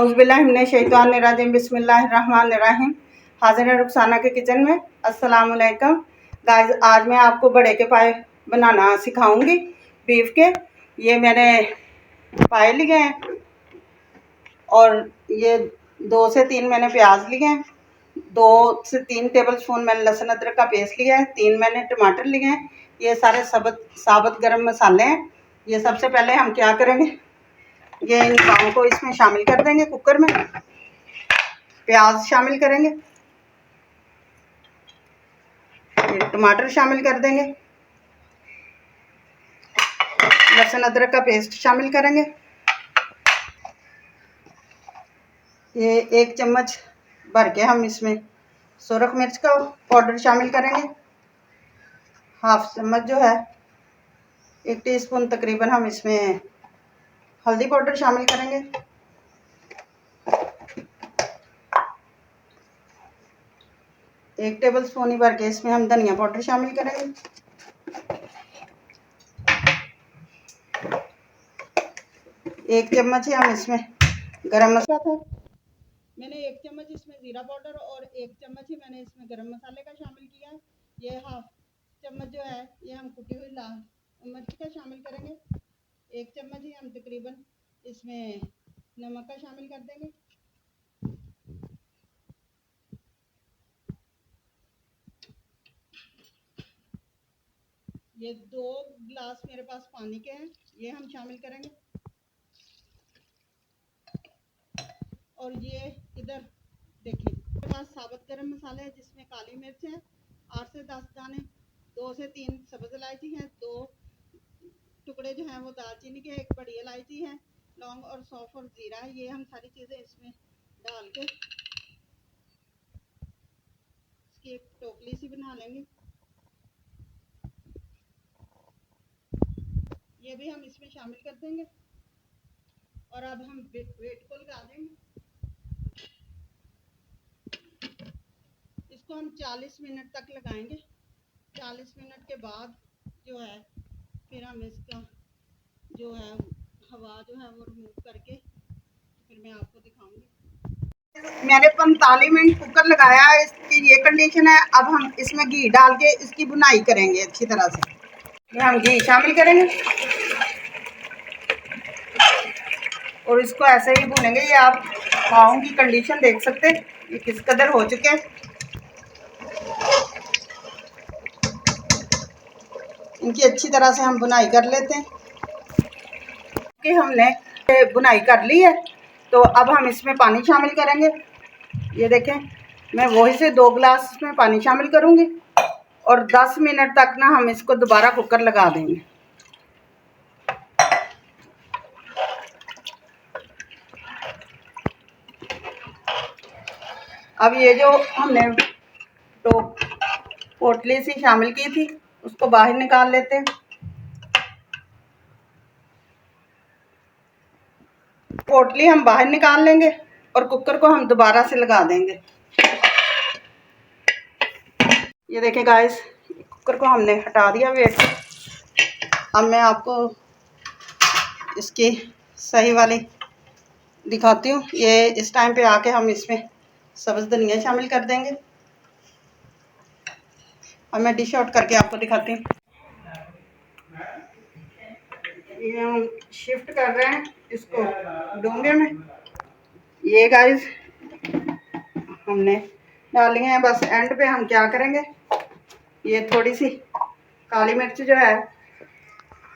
औज़ुबिल्लाहिमिनश्शैतानिर्रजीम बिस्मिल्लाहिर्रहमानिर्रहीम। हाज़िर है रुखसाना के किचन में। अस्सलाम वालेकुम गाइस, आज मैं आपको बड़े के पाए बनाना सिखाऊंगी बीफ के। ये मैंने पाए लिए हैं और ये 2 से 3 मैंने प्याज लिए हैं, 2 से 3 टेबलस्पून मैंने लहसुन अदरक का पेस्ट लिया है, 3 मैंने टमाटर लिए हैं। ये सारे साबुत गरम मसाले हैं। ये सबसे पहले हम क्या करेंगे, ये इन पाओं को इसमें शामिल कर देंगे। कुकर में प्याज शामिल करेंगे, ये टमाटर शामिल कर देंगे, लहसुन अदरक का पेस्ट शामिल करेंगे। ये 1 चम्मच भर के हम इसमें सुरख मिर्च का पाउडर शामिल करेंगे। हाफ चम्मच जो है 1 टीस्पून तकरीबन हम इसमें हल्दी पाउडर शामिल करेंगे। 1 टेबलस्पून ही भर के इसमें हम धनिया पाउडर शामिल करेंगे। 1 चम्मच ही हम इसमें गरम मसाला था, मैंने 1 चम्मच इसमें ज़ीरा पाउडर और 1 चम्मच ही मैंने इसमें गरम मसाले का शामिल किया। ये हाफ चम्मच जो है ये हम कुटी हुई लाल मिर्च का शामिल करेंगे। 1 चम्मच ही हम तकरीबन इसमें नमक का शामिल कर देंगे। ये 2 गिलास मेरे पास पानी के हैं, ये हम शामिल करेंगे। और ये इधर देखिए मेरे पास साबुत गरम मसाले है, जिसमें काली मिर्च है 8 से 10 दाने, 2 से 3 सब्ज़ इलायची है, 2 टुकड़े जो हैं वो दालचीनी के, 1 बड़ी इलायची है, लौंग और सौंफ और ज़ीरा है। ये हम सारी चीज़ें इसमें डाल के इसकी एक टोकरी सी बना लेंगे। ये भी हम इसमें शामिल कर देंगे और अब हम वेट को लगा देंगे। इसको हम 40 मिनट तक लगाएंगे। 40 मिनट के बाद जो है फिर हम इसका जो है हवा जो है वो रिमूव करके फिर मैं आपको दिखाऊंगी। मैंने 45 मिनट कुकर लगाया है, इसकी ये कंडीशन है। अब हम इसमें घी डाल के इसकी बुनाई करेंगे अच्छी तरह से। ये हम घी शामिल करेंगे और इसको ऐसे ही भूनेंगे। ये आप पाओं की कंडीशन देख सकते हैं ये किस कदर हो चुके हैं। इनकी अच्छी तरह से हम बुनाई कर लेते हैं कि हमने बुनाई कर ली है। तो अब हम इसमें पानी शामिल करेंगे। ये देखें, मैं वही से 2 गिलास में पानी शामिल करूंगी और 10 मिनट तक ना हम इसको दोबारा कुकर लगा देंगे। अब ये जो हमने तो पोटली सी शामिल की थी उसको बाहर निकाल लेते हैं। पोटली हम बाहर निकाल लेंगे और कुकर को हम दोबारा से लगा देंगे। ये देखें गाइस, कुकर को हमने हटा दिया वेट। अब मैं आपको इसकी सही वाली दिखाती हूँ। ये इस टाइम पे आके हम इसमें सब्ज़ धनिया शामिल कर देंगे। अब मैं डिश आउट करके आपको दिखाती हूँ। ये हम शिफ्ट कर रहे हैं इसको डोंगे में। ये गाइस हमने डाली हैं। बस एंड पे हम क्या करेंगे, ये थोड़ी सी काली मिर्च जो है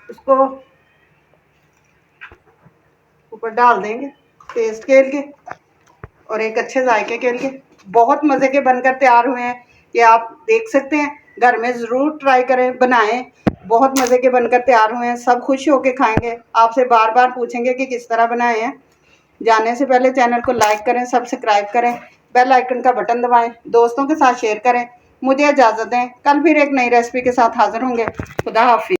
उसको ऊपर डाल देंगे टेस्ट के लिए और एक अच्छे जायके के लिए। बहुत मज़े के बनकर तैयार हुए हैं। ये आप देख सकते हैं, घर में ज़रूर ट्राई करें, बनाएं। बहुत मज़े के बनकर तैयार हुए हैं। सब खुश होके खाएंगे, आपसे बार बार पूछेंगे कि किस तरह बनाए हैं। जाने से पहले चैनल को लाइक करें, सब्सक्राइब करें, बेल आइकन का बटन दबाएं, दोस्तों के साथ शेयर करें। मुझे इजाज़त दें, कल फिर एक नई रेसिपी के साथ हाज़िर होंगे। खुदा हाफिज़।